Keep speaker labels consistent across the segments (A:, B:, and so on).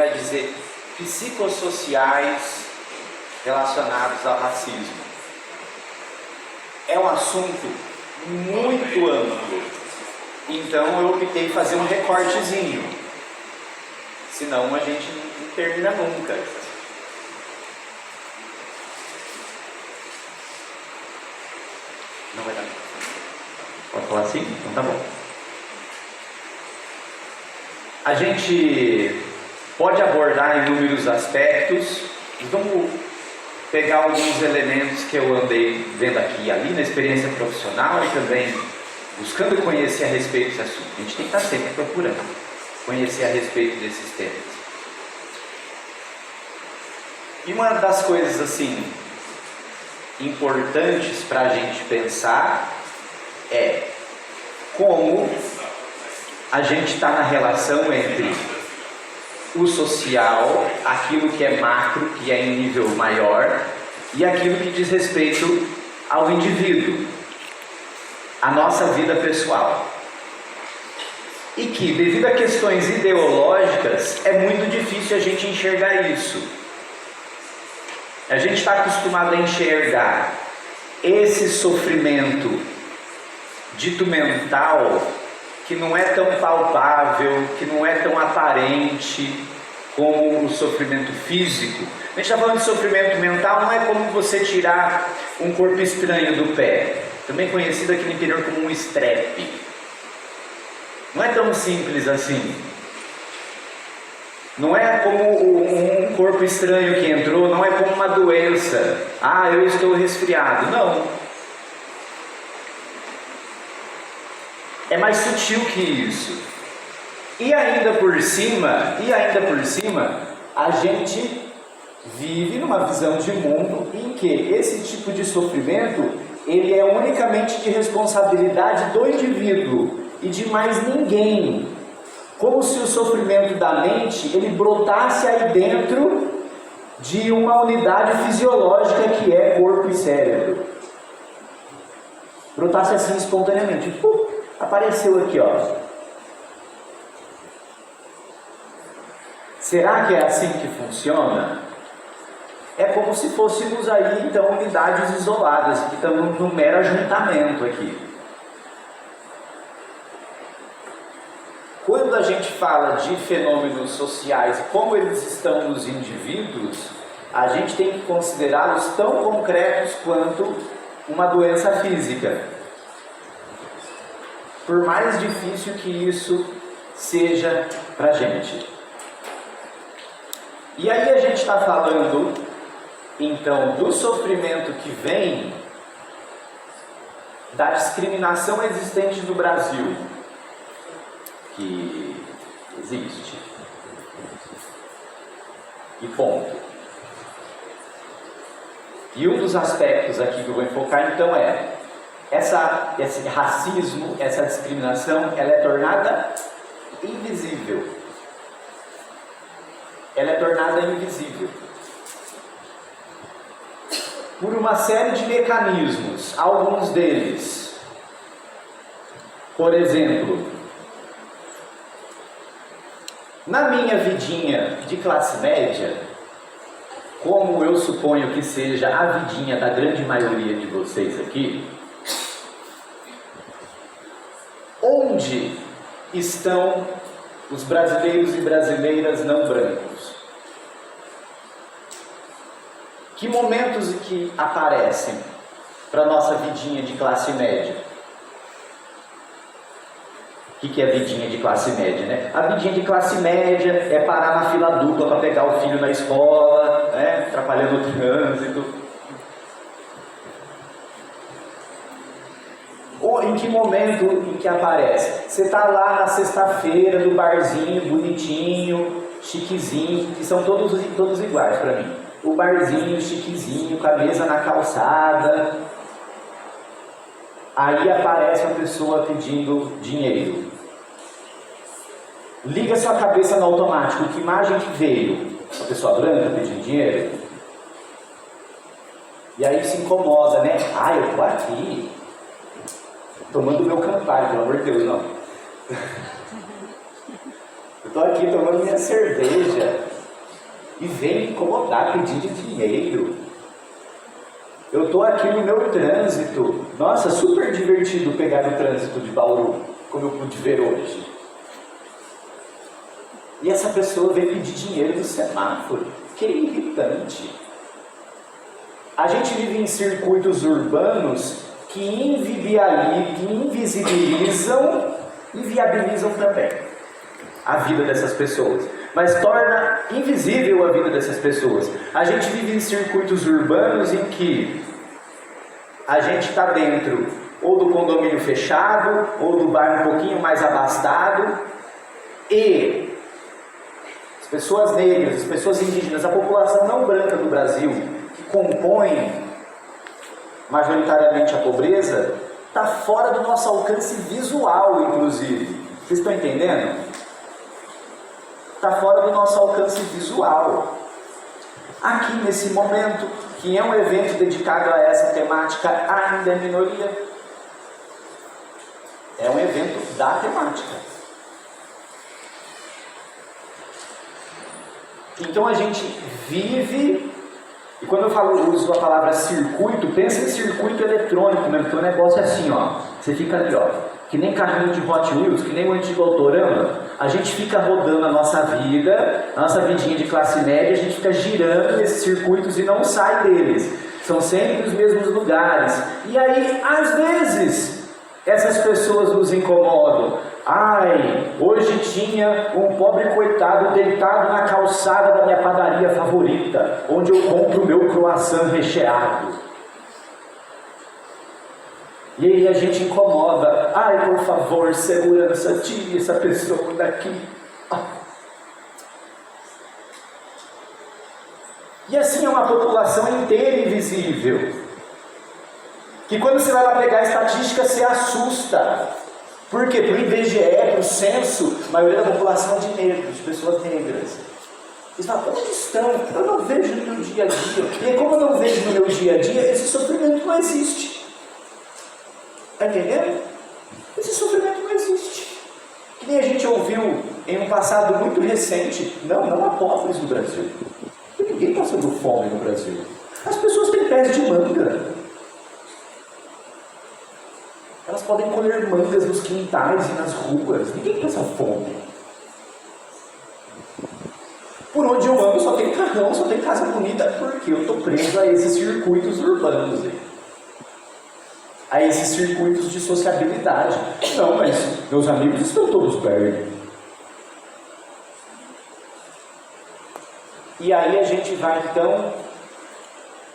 A: vai dizer psicossociais relacionados ao racismo. É um assunto muito amplo, então eu optei em fazer um recortezinho, senão a gente não termina nunca. Não vai dar. Pode falar assim? Então tá bom. A gente pode abordar inúmeros aspectos. Vamos pegar alguns elementos que eu andei vendo aqui e ali na experiência profissional e também buscando conhecer a respeito desse assunto. A gente tem que estar sempre procurando conhecer a respeito desses temas. E uma das coisas assim importantes para a gente pensar é como a gente está na relação entre o social, aquilo que é macro, que é em nível maior, e aquilo que diz respeito ao indivíduo, a nossa vida pessoal. E que, devido a questões ideológicas, é muito difícil a gente enxergar isso. A gente está acostumado a enxergar esse sofrimento dito mental, que não é tão palpável, que não é tão aparente como o sofrimento físico. A gente está falando de sofrimento mental, não é como você tirar um corpo estranho do pé, também conhecido aqui no interior como um strep. Não é tão simples assim. Não é como um corpo estranho que entrou, não é como uma doença. Ah, eu estou resfriado. Não. É mais sutil que isso. E ainda por cima, a gente vive numa visão de mundo em que esse tipo de sofrimento, ele é unicamente de responsabilidade do indivíduo e de mais ninguém. Como se o sofrimento da mente, ele brotasse aí dentro de uma unidade fisiológica que é corpo e cérebro. Brotasse assim espontaneamente. Apareceu aqui, ó. Será que é assim que funciona? É como se fôssemos aí, então, unidades isoladas, que estamos num mero ajuntamento aqui. Quando a gente fala de fenômenos sociais, como eles estão nos indivíduos, a gente tem que considerá-los tão concretos quanto uma doença física. Por mais difícil que isso seja para a gente. E aí a gente está falando, então, do sofrimento que vem da discriminação existente no Brasil, que existe. E ponto. E um dos aspectos aqui que eu vou enfocar, então, é esse racismo, essa discriminação, ela é tornada invisível. Ela é tornada invisível por uma série de mecanismos. Alguns deles, por exemplo, na minha vidinha de classe média, como eu suponho que seja a vidinha da grande maioria de vocês aqui, onde estão os brasileiros e brasileiras não brancos? Que momentos que aparecem para a nossa vidinha de classe média? O que é vidinha de classe média, né? A vidinha de classe média é parar na fila dupla para pegar o filho na escola, né? Atrapalhando o trânsito. Ou em que momento em que aparece? Você está lá na sexta-feira do barzinho, bonitinho, chiquezinho, que são todos iguais para mim. O barzinho, chiquezinho, com a mesa na calçada. Aí aparece uma pessoa pedindo dinheiro. Liga sua cabeça no automático. Que imagem que veio? Uma pessoa branca pedindo dinheiro? E aí se incomoda, né? Ah, eu tô aqui tomando meu Campari, pelo amor de Deus, não. Eu tô aqui tomando minha cerveja. e vem me incomodar pedindo dinheiro. Eu estou aqui no meu trânsito. Nossa, super divertido pegar o trânsito de Bauru, como eu pude ver hoje. E essa pessoa vem pedir dinheiro no semáforo. Que irritante. A gente vive em circuitos urbanos que invisibilizam e viabilizam também a vida dessas pessoas, mas torna invisível a vida dessas pessoas. A gente vive em circuitos urbanos em que a gente está dentro ou do condomínio fechado, ou do bairro um pouquinho mais abastado, e as pessoas negras, as pessoas indígenas, a população não branca do Brasil, que compõe majoritariamente a pobreza, está fora do nosso alcance visual, inclusive. Vocês estão entendendo? Está fora do nosso alcance visual. Aqui nesse momento, que é um evento dedicado a essa temática, ainda é minoria. É um evento da temática. Então a gente vive, e quando eu uso a palavra circuito, pensa em circuito eletrônico mesmo, porque o negócio é assim, ó. Você fica ali, ó, que nem carrinho de Hot Wheels, que nem o antigo Autorama. A gente fica rodando a nossa vida, a nossa vidinha de classe média, a gente fica girando nesses circuitos e não sai deles. São sempre os mesmos lugares. E aí, às vezes, essas pessoas nos incomodam. Ai, hoje tinha um pobre coitado deitado na calçada da minha padaria favorita, onde eu compro o meu croissant recheado. E aí a gente incomoda. Ai, por favor, segurança, tire essa pessoa daqui. E assim é uma população inteira invisível, que quando você vai lá pegar a estatística, você assusta. Por quê? Para o IBGE, para o censo, a maioria da população é de negros, de pessoas negras. Eles falam, onde estão? Eu não vejo no meu dia a dia. E aí, como eu não vejo no meu dia a dia, esse sofrimento não existe. Está entendendo? Esse sofrimento não existe. Que nem a gente ouviu em um passado muito recente. Não há pobres no Brasil. Ninguém está passando fome no Brasil. As pessoas têm pés de manga. Elas podem colher mangas nos quintais e nas ruas. Ninguém passa fome. Por onde eu ando só tem carrão, só tem casa bonita. Porque eu estou preso a esses circuitos urbanos. A esses circuitos de sociabilidade. Não, mas meus amigos estão todos perto. E aí a gente vai então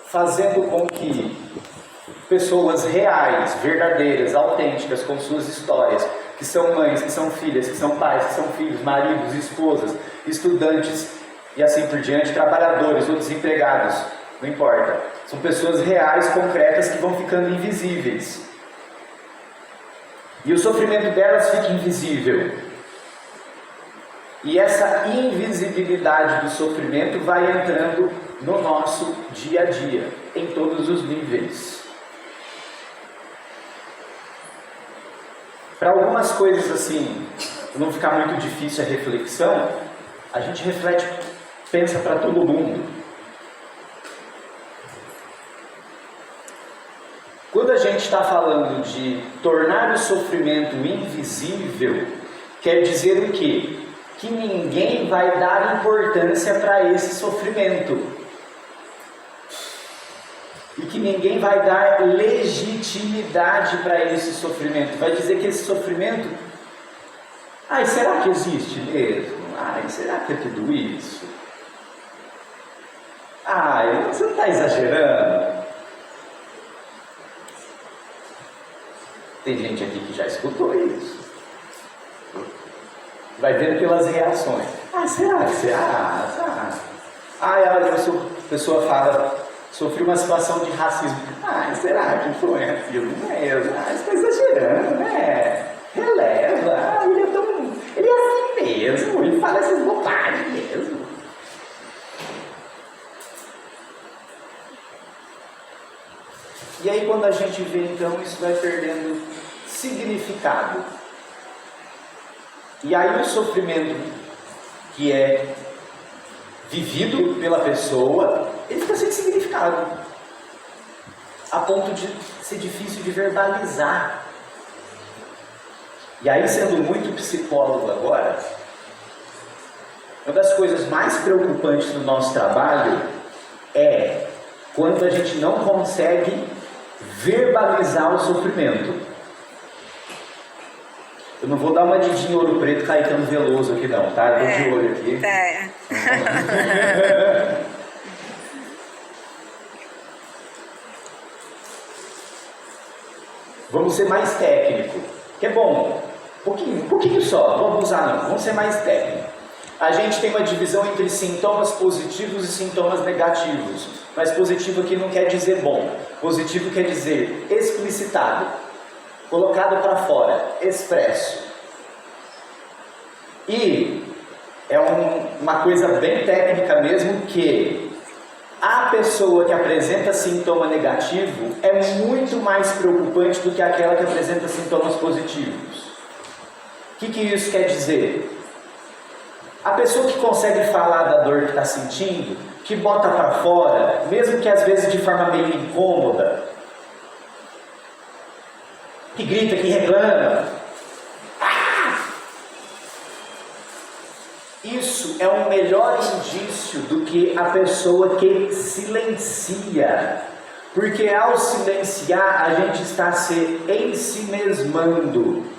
A: fazendo com que pessoas reais, verdadeiras, autênticas, com suas histórias, que são mães, que são filhas, que são pais, que são filhos, maridos, esposas, estudantes e assim por diante, trabalhadores ou desempregados, não importa. São pessoas reais, concretas, que vão ficando invisíveis. E o sofrimento delas fica invisível. E essa invisibilidade do sofrimento vai entrando no nosso dia a dia, em todos os níveis. Para algumas coisas assim, não ficar muito difícil a reflexão, a gente reflete, pensa para todo mundo. Quando a gente está falando de tornar o sofrimento invisível, quer dizer o quê? Que ninguém vai dar importância para esse sofrimento. E que ninguém vai dar legitimidade para esse sofrimento. Vai dizer que esse sofrimento... Ai, será que existe mesmo? Ai, será que é tudo isso? Ai, você não está exagerando? Tem gente aqui que já escutou isso. Vai vendo pelas reações. Ah, será que você... Ai, olha, a pessoa fala... Sofri uma situação de racismo. Ah, será que foi aquilo mesmo? Ah, você está exagerando, né? Releva. Ah, ele é assim mesmo. Ele fala essas bobagens mesmo. E aí quando a gente vê, então, isso vai perdendo significado. E aí o sofrimento, que é vivido pela pessoa, ele fica sem significado, a ponto de ser difícil de verbalizar. E aí, sendo muito psicólogo agora, uma das coisas mais preocupantes do nosso trabalho é quando a gente não consegue verbalizar o sofrimento. Eu não vou dar uma Didinho Ouro Preto Caetano Veloso aqui não, tá? Eu tô de olho aqui. Vamos ser mais técnico, que é bom. Um pouquinho só, não vamos abusar não, vamos ser mais técnico. A gente tem uma divisão entre sintomas positivos e sintomas negativos. Mas positivo aqui não quer dizer bom. Positivo quer dizer explicitado, colocado para fora, expresso. E é uma coisa bem técnica mesmo, que a pessoa que apresenta sintoma negativo é muito mais preocupante do que aquela que apresenta sintomas positivos. O que isso quer dizer? A pessoa que consegue falar da dor que está sentindo, que bota para fora, mesmo que às vezes de forma meio incômoda, que grita, que reclama, isso é um melhor indício do que a pessoa que silencia, porque ao silenciar a gente está se ensimesmando.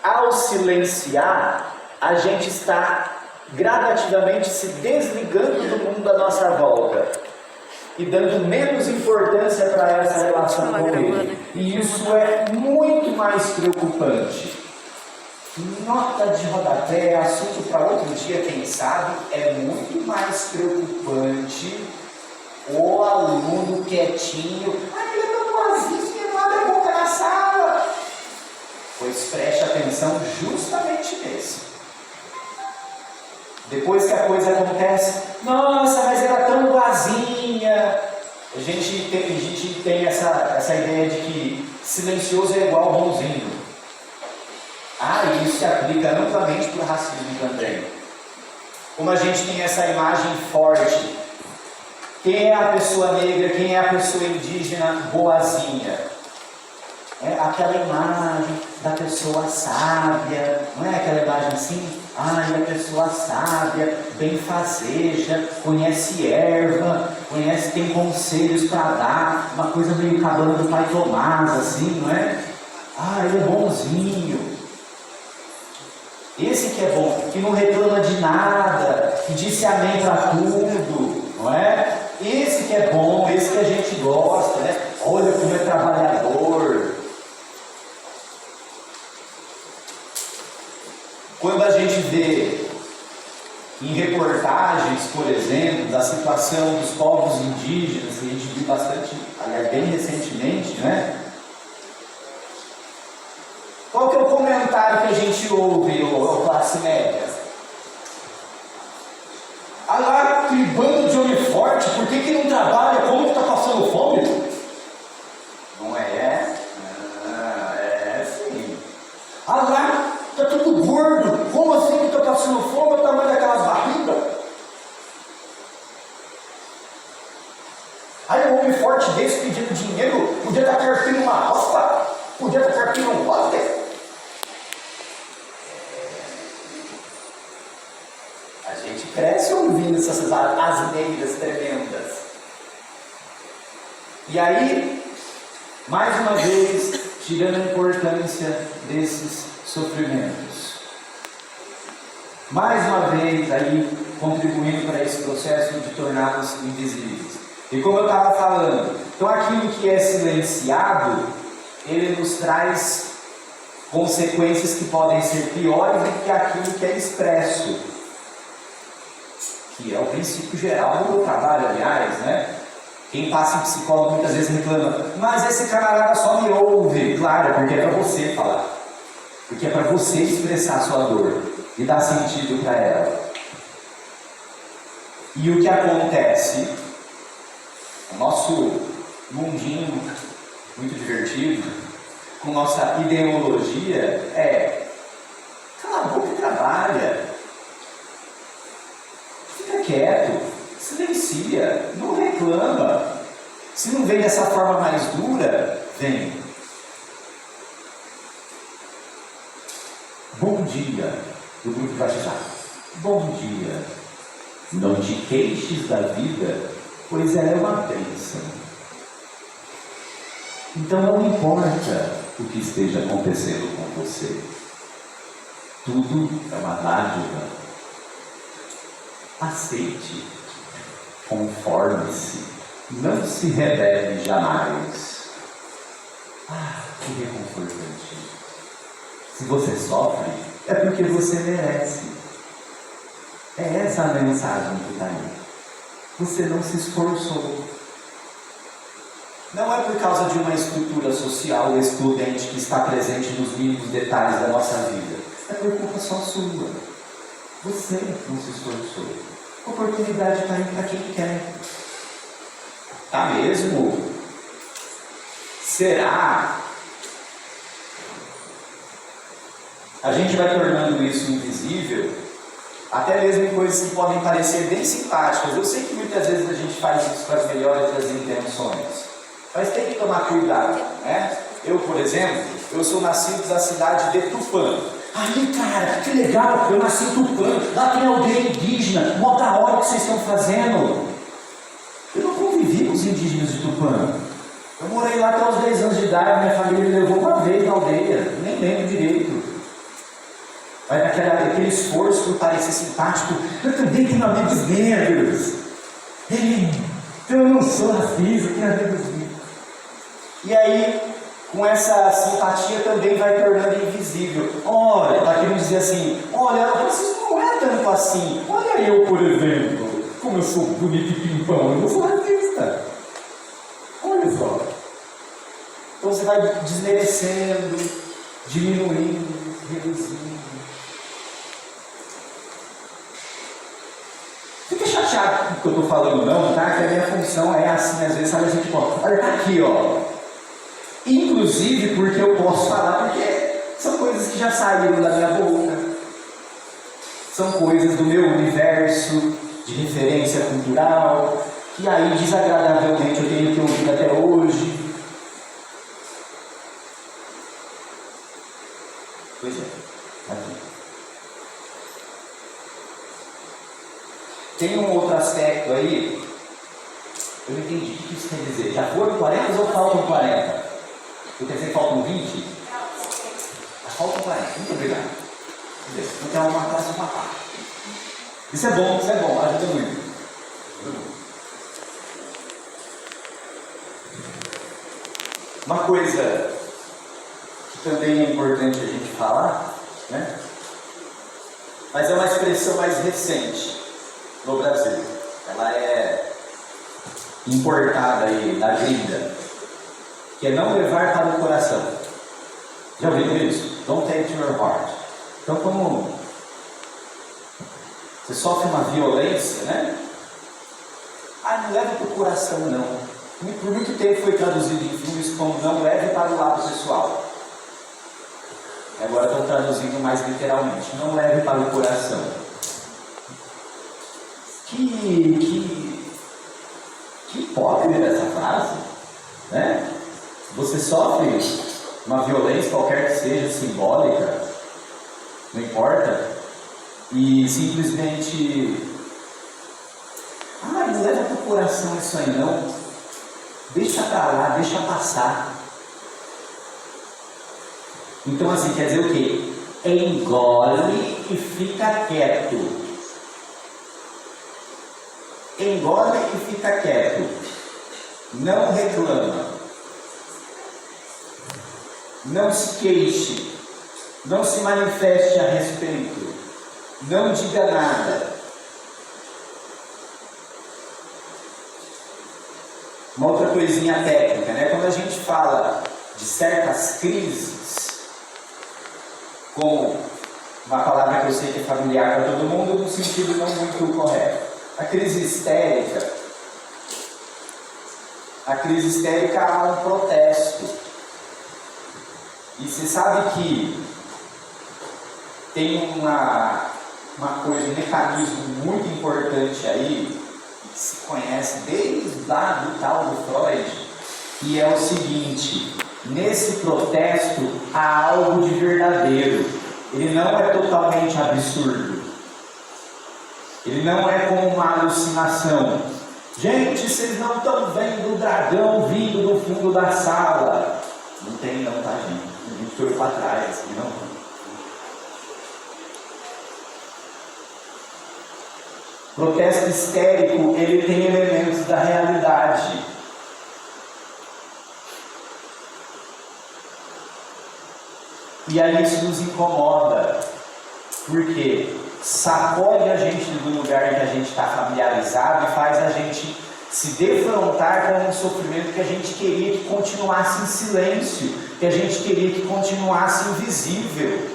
A: Ao silenciar, a gente está gradativamente se desligando do mundo à nossa volta e dando menos importância para essa relação com ele. E isso é muito mais preocupante. Nota de rodapé, assunto para outro dia, quem sabe, é muito mais preocupante o aluno quietinho. Ele é tão boazinho, não abre a boca na sala. Pois preste atenção justamente nisso. Depois que a coisa acontece, nossa, mas era tão boazinha. A gente tem essa ideia de que silencioso é igual bonzinho. Isso se aplica amplamente para o racismo também. Como a gente tem essa imagem forte, quem é a pessoa negra, quem é a pessoa indígena boazinha? É aquela imagem da pessoa sábia, não é aquela imagem assim? A pessoa sábia, benfazeja, conhece erva, tem conselhos para dar, uma coisa meio cabana do pai Tomás, assim, não é? Ele é bonzinho. Esse que é bom, que não reclama de nada, que disse amém para tudo, não é? Esse que é bom, esse que a gente gosta, né? Olha como é trabalhador. Quando a gente vê em reportagens, por exemplo, da situação dos povos indígenas, que a gente viu bastante, aliás, bem recentemente, né? Qual que é o comentário que a gente ouve, ô classe média? Lá, aquele bando de homem forte, por que não trabalha? Como que está passando fome? Não é? É sim. Lá, está tudo gordo. Como assim que está passando fome? O tamanho daquelas barrigas? O homem forte desse pedindo dinheiro, podia estar carpindo uma roça, podia estar carpindo um pote. A gente cresce ouvindo essas asneiras tremendas. E aí, mais uma vez, tirando a importância desses sofrimentos. Mais uma vez, aí, contribuindo para esse processo de torná-los invisíveis. E como eu estava falando, então aquilo que é silenciado, ele nos traz consequências que podem ser piores do que aquilo que é expresso. Que é o princípio geral do meu trabalho, aliás, né? Quem passa em psicólogo muitas vezes reclama, mas esse camarada só me ouve. Claro, porque é para você falar. Porque é para você expressar a sua dor e dar sentido para ela. E o que acontece? O nosso mundinho muito divertido, com nossa ideologia, cala a boca e trabalha. quieto, silencia, não reclama. Se não vem dessa forma mais dura, vem. Bom dia, do grupo batizado. Bom dia. Não te queixes da vida, pois ela é uma bênção. Então não importa o que esteja acontecendo com você. Tudo é uma dádiva. Aceite. Conforme-se. Não se rebele jamais. Que reconfortante. Se você sofre, é porque você merece. É essa a mensagem que está aí. Você não se esforçou. Não é por causa de uma estrutura social excludente que está presente nos mínimos detalhes da nossa vida. É por culpa só sua. Você não se esforçou. A oportunidade está aí para quem quer. Tá mesmo? Será? A gente vai tornando isso invisível, até mesmo em coisas que podem parecer bem simpáticas. Eu sei que muitas vezes a gente faz isso com as melhores das intenções, mas tem que tomar cuidado, né? Eu, por exemplo, eu sou nascido da cidade de Tupã. Aí, cara, que legal, eu nasci em Tupã, lá tem aldeia indígena, mó da hora que vocês estão fazendo. Eu não convivi com os indígenas de Tupã. Eu morei lá até os 10 anos de idade, minha família me levou uma vez na aldeia, nem lembro direito. Mas aquele esforço por parecer simpático, eu também tenho amigos negros. Eu não sou racista, eu tenho amigos negros. E aí, com essa simpatia também vai tornando invisível. Olha, está querendo dizer assim, olha, o racismo não é tanto assim. Olha eu, por exemplo, como eu sou bonito e pimpão, eu não sou racista. Olha só. Então você vai desmerecendo, diminuindo, reduzindo. Fica chateado com o que eu estou falando não, tá? Que a minha função é assim, às vezes, sabe, a gente pode, olha, tá aqui, ó. Inclusive porque eu posso falar, porque são coisas que já saíram da minha boca. São coisas do meu universo de referência cultural, que aí desagradavelmente eu tenho que ouvir até hoje. Pois é, aqui. Tem um outro aspecto aí, eu não entendi o que isso quer dizer. Já foram 40 ou faltam 40? Eu quer dizer que faltam 20? Faltam 40, muito obrigado. Então é uma classe para cá. Isso é bom, ajuda muito. Uma coisa que também é importante a gente falar, né? Mas é uma expressão mais recente no Brasil. Ela é importada aí da gringa, que é não levar para o coração. Já ouviram isso? Don't take to your heart. Então, como você sofre uma violência, né? Não leva para o coração, não. Por muito tempo foi traduzido em filmes como não leve para o lado pessoal. Agora estão traduzindo mais literalmente, não leve para o coração. Que hipócrita essa frase, né? Você sofre uma violência qualquer que seja, simbólica, não importa, e simplesmente não leva para o coração isso aí não, deixa para lá, deixa passar. Então assim, quer dizer o quê? Engole e fica quieto. Engole e fica quieto. Não reclama. Não se queixe. Não se manifeste a respeito. Não diga nada. Uma outra coisinha técnica, né? Quando a gente fala de certas crises, como uma palavra que eu sei que é familiar para todo mundo, no sentido não muito correto. A crise histérica há um protesto. E você sabe que tem uma coisa, um mecanismo muito importante aí, que se conhece desde lá do tal do Freud, e é o seguinte: nesse protesto há algo de verdadeiro. Ele não é totalmente absurdo. Ele não é como uma alucinação. Gente, vocês não estão vendo o dragão vindo do fundo da sala. Não tem não, tá, gente? A gente foi para trás, assim, não. Protesto histérico, ele tem elementos da realidade. E aí isso nos incomoda, porque sacode a gente do lugar em que a gente está familiarizado e faz a gente se defrontar com um sofrimento que a gente queria que continuasse em silêncio, que a gente queria que continuasse invisível.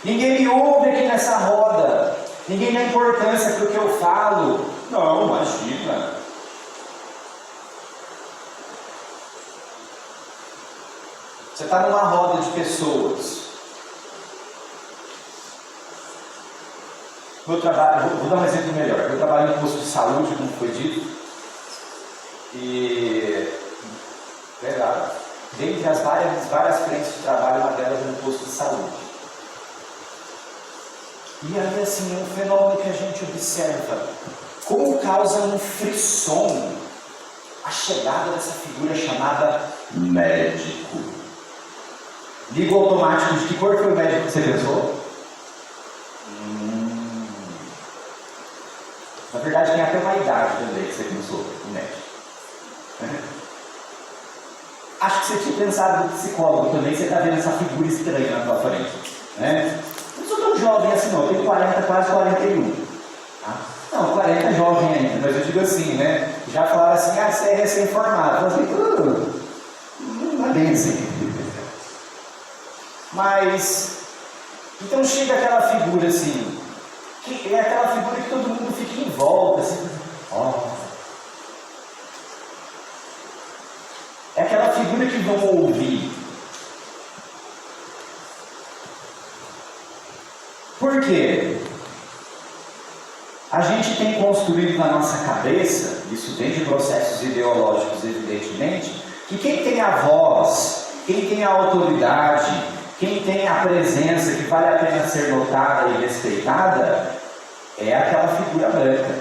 A: Ninguém me ouve aqui nessa roda, ninguém dá importância para o que eu falo. Não, imagina. Você está numa roda de pessoas. Meu trabalho, vou dar um exemplo melhor. Eu trabalho em posto de saúde, como foi dito. E verdade, dentre as várias frentes de trabalho, uma delas é no posto de saúde. E aí assim, é um fenômeno que a gente observa. Como causa um frisson a chegada dessa figura chamada médico. Liga o automático de que cor foi o médico que você pensou? Na verdade tem até uma idade também que você pensou, o médico. Acho que você tinha pensado no psicólogo também, você está vendo essa figura estranha na tua frente. Né? Não sou tão jovem assim não, eu tenho 40, quase 41. Tá? Não, 40 é jovem ainda, mas eu digo assim, né? Já falaram assim, você é recém-formado. Eu falei, não é bem assim. Mas, então chega aquela figura assim, que é aquela figura que todo mundo fica em volta, assim, é aquela figura que vão ouvir. Por quê? A gente tem construído na nossa cabeça, isso vem de processos ideológicos, evidentemente, que quem tem a voz, quem tem a autoridade, quem tem a presença que vale a pena ser notada e respeitada, é aquela figura branca.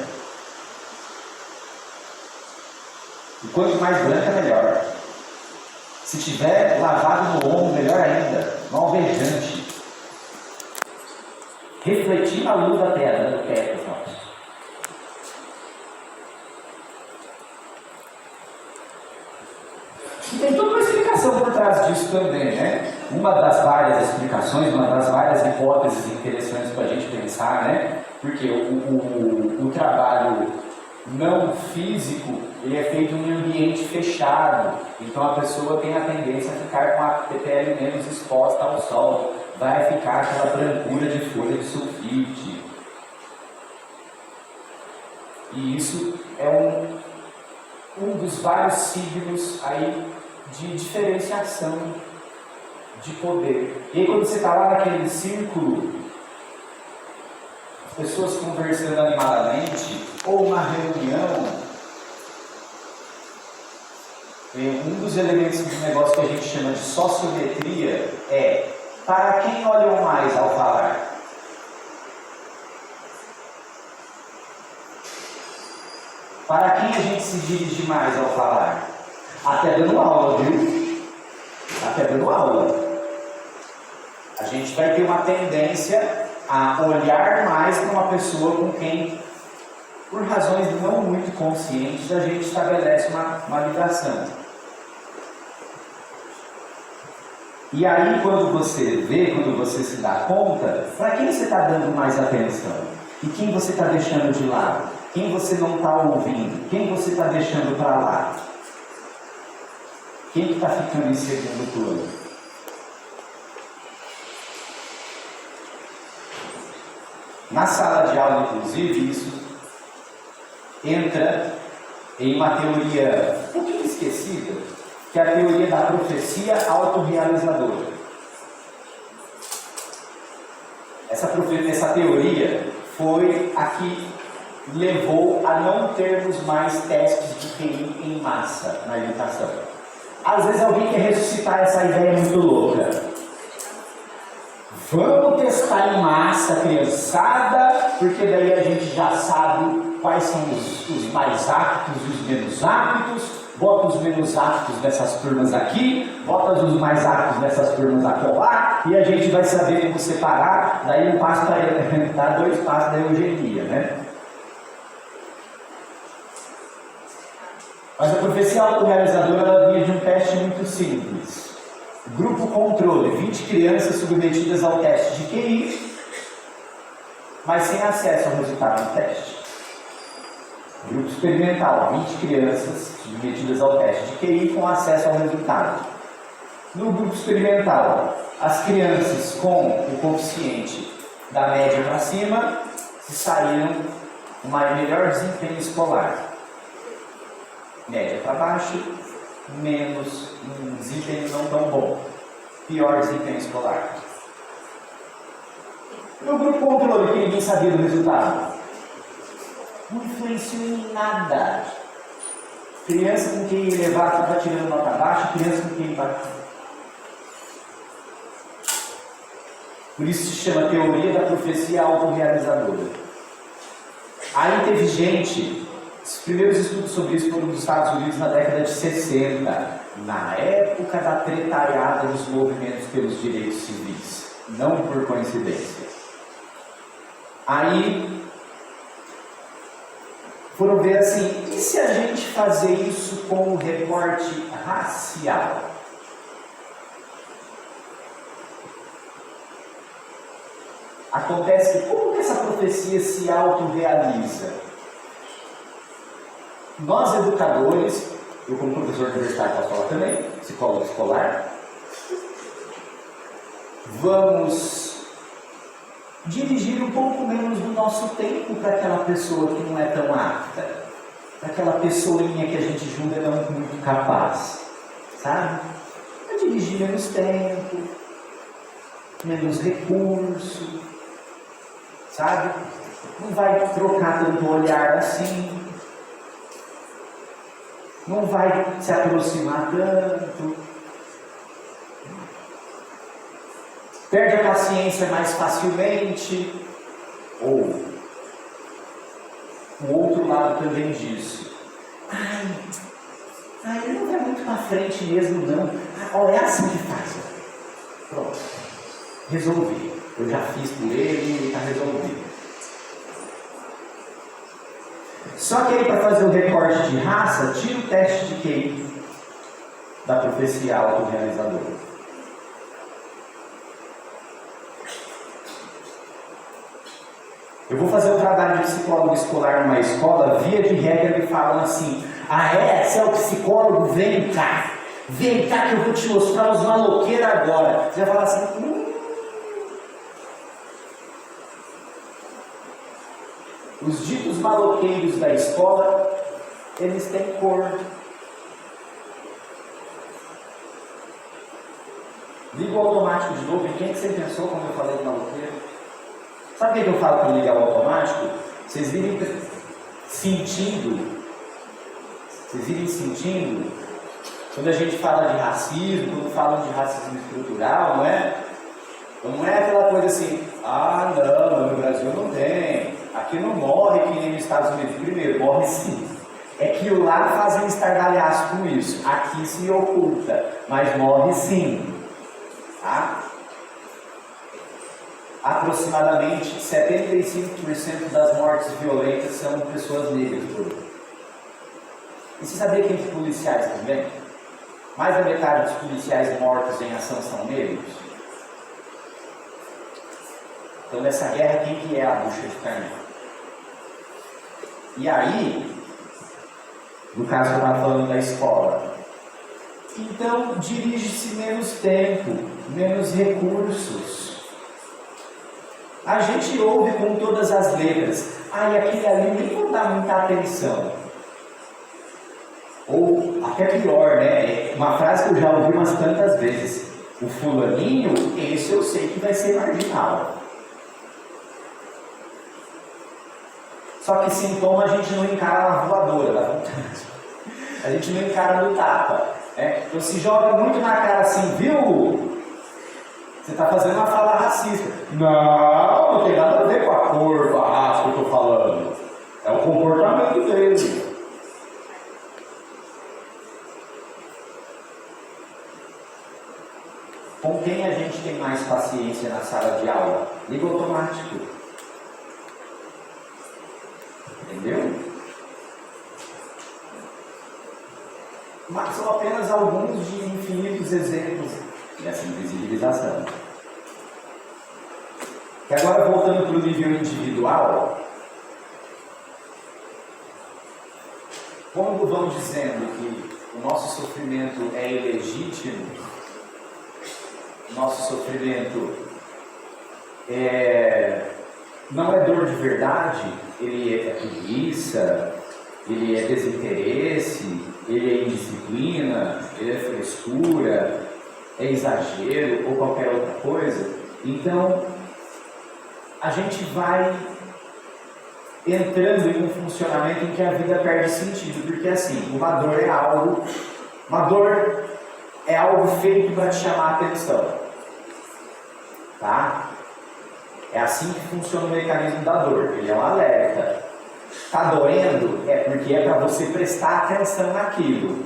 A: E quanto mais branca, melhor. Se tiver lavado no ombro, melhor ainda, alvejante. Refletir a luz da terra, do teto, nós. E tem toda uma explicação por trás disso também, né? Uma das várias explicações, uma das várias hipóteses interessantes para a gente pensar, né? Porque o trabalho não físico, ele é feito em um ambiente fechado, então a pessoa tem a tendência a ficar com a pele menos exposta ao sol, vai ficar aquela brancura de folha de sulfite. E isso é um dos vários signos aí de diferenciação de poder. E aí quando você está lá naquele círculo, as pessoas conversando animadamente, ou uma reunião, um dos elementos do negócio que a gente chama de sociometria é: para quem olham mais ao falar? Para quem a gente se dirige mais ao falar? Até dando aula, viu? Até dando aula. A gente vai ter uma tendência a olhar mais para uma pessoa com quem, por razões não muito conscientes, a gente estabelece uma ligação. E aí, quando você vê, quando você se dá conta, para quem você está dando mais atenção? E quem você está deixando de lado? Quem você não está ouvindo? Quem você está deixando para lá? Quem que está ficando em segundo plano? Na sala de aula, inclusive, isso entra em uma teoria um pouquinho esquecida, que é a teoria da profecia autorrealizadora. Essa teoria foi a que levou a não termos mais testes de QI em massa na educação. Às vezes alguém quer ressuscitar essa ideia muito louca. Vamos testar em massa a criançada, porque daí a gente já sabe quais são os mais aptos e os menos aptos. Bota os menos aptos nessas turmas aqui, bota os mais aptos nessas turmas acolá, e a gente vai saber como separar, daí um passo para dar 2 passos da eugenia, né? Mas a profecia autorrealizadora ela vinha de um teste muito simples. Grupo controle, 20 crianças submetidas ao teste de QI, mas sem acesso ao resultado do teste. Grupo experimental, 20 crianças submetidas ao teste de QI com acesso ao resultado. No grupo experimental, as crianças com o coeficiente da média para cima se saíram com melhor desempenho escolar. Média para baixo, menos um desempenho não tão bom. Pior desempenho escolar. No grupo controle, que ninguém sabia do resultado, não influenciou em nada. Criança com quem elevado estava tirando nota baixa, criança com quem baixa. Por isso se chama teoria da profecia autorrealizadora. Aí teve gente, os primeiros estudos sobre isso foram nos Estados Unidos na década de 60, na época da tretaiada dos movimentos pelos direitos civis, não por coincidência. Aí foram ver assim, e se a gente fazer isso com o recorte racial? Acontece que como que essa profecia se autorrealiza? Nós educadores, eu como professor universitário posso falar também, psicólogo escolar, vamos dirigir um pouco menos do nosso tempo para aquela pessoa que não é tão apta, para aquela pessoinha que a gente julga não muito capaz, sabe? Vai dirigir menos tempo, menos recurso, sabe? Não vai trocar tanto olhar assim, não vai se aproximar tanto. Perde a paciência mais facilmente, ou o outro lado também disso. Ele não vai muito para frente mesmo não. Olha, é assim que faz. Pronto, resolvi. Eu já fiz por ele e está resolvido. Só que aí para fazer o recorte de raça, tira o teste de QI da profecia autorrealizadora. Eu vou fazer um trabalho de psicólogo escolar numa escola, via de regra me falam assim: você é o psicólogo? Vem cá que eu vou te mostrar os maloqueiros agora. Você vai falar assim: Os ditos maloqueiros da escola, eles têm cor. Liga o automático de novo, e quem que você pensou quando eu falei de maloqueiro? Sabe o que eu falo para ligar o automático? Vocês virem sentindo, quando a gente fala de racismo, quando falam de racismo estrutural, não é? Não é aquela coisa assim, não, no Brasil não tem, aqui não morre que nem nos Estados Unidos. Primeiro, morre sim. É que lá fazem estardalhaço com isso, aqui se oculta, mas morre sim. Tá? Aproximadamente 75% das mortes violentas são pessoas negras por ano. E você sabia que entre policiais também? Mais da metade dos policiais mortos em ação são negros? Então nessa guerra, quem que é a bucha de carne? E aí, no caso que eu estava falando da escola, então dirige-se menos tempo, menos recursos. A gente ouve com todas as letras, e aquele ali nem vou dar muita atenção. Ou, até pior, né? uma frase que eu já ouvi umas tantas vezes. O fulaninho, esse eu sei que vai ser marginal. Só que sintoma a gente não encara na voadora, dá vontade. A gente não encara no tapa. Então se joga muito na cara assim, viu? Você está fazendo uma fala racista. Não tem nada a ver com a cor, com a raça que eu estou falando. É o comportamento dele. Com quem a gente tem mais paciência na sala de aula? Liga automático. Entendeu? Mas são apenas alguns de infinitos exemplos dessa invisibilização. E agora, voltando para o nível individual, quando vão dizendo que o nosso sofrimento é ilegítimo, nosso sofrimento não é dor de verdade, ele é preguiça, ele é desinteresse, ele é indisciplina, ele é frescura, é exagero ou qualquer outra coisa, então a gente vai entrando em um funcionamento em que a vida perde sentido, porque assim, uma dor é algo feito para te chamar a atenção, tá? É assim que funciona o mecanismo da dor, ele é um alerta. Está doendo? É porque é para você prestar atenção naquilo.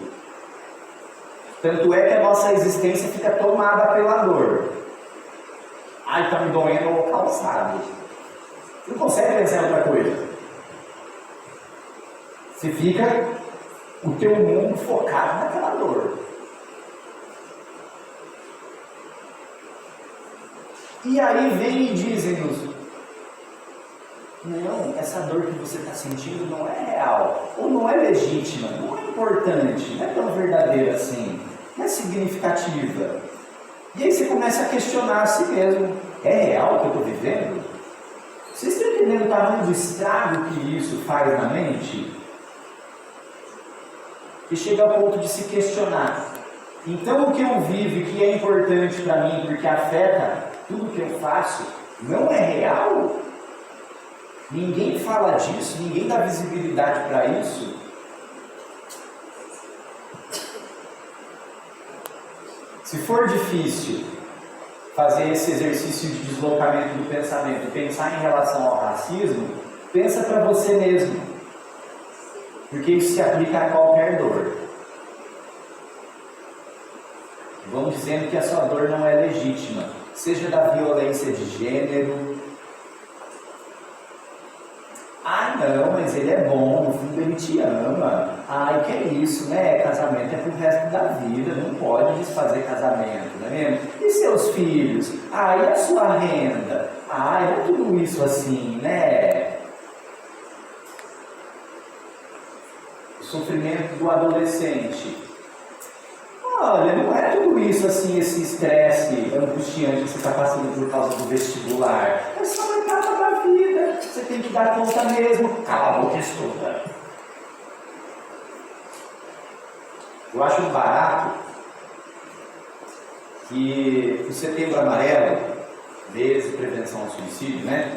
A: Tanto é que a nossa existência fica tomada pela dor. Ai, está me doendo o calçado. Você não consegue pensar em outra coisa. Você fica o teu mundo focado naquela dor. E aí vem e dizem-nos: não, essa dor que você está sentindo não é real, ou não é legítima, não é importante, não é tão verdadeira assim, não é significativa. E aí você começa a questionar a si mesmo: é real o que eu estou vivendo? Vocês estão entendendo o tamanho do estrago que isso faz na mente? E chega ao ponto de se questionar: então o que eu vivo e que é importante para mim, porque afeta tudo que eu faço, não é real? Ninguém fala disso, ninguém dá visibilidade para isso. Se for difícil fazer esse exercício de deslocamento do pensamento, pensar em relação ao racismo, pensa para você mesmo, porque isso se aplica a qualquer dor. Vão dizendo que a sua dor não é legítima, seja da violência de gênero. Ah, não, mas ele é bom, no fundo ele te ama. Ai, que é isso, né? Casamento é pro resto da vida, não pode desfazer casamento, não é mesmo? E seus filhos? Ah, e a sua renda? Ah, é tudo isso assim, né? O sofrimento do adolescente. Olha, não é tudo isso assim, esse estresse angustiante que você está passando por causa do vestibular. É só uma etapa da vida. Você tem que dar conta mesmo. Cala a boca e estuda. Eu acho barato que o Setembro Amarelo, mês de prevenção ao suicídio, né?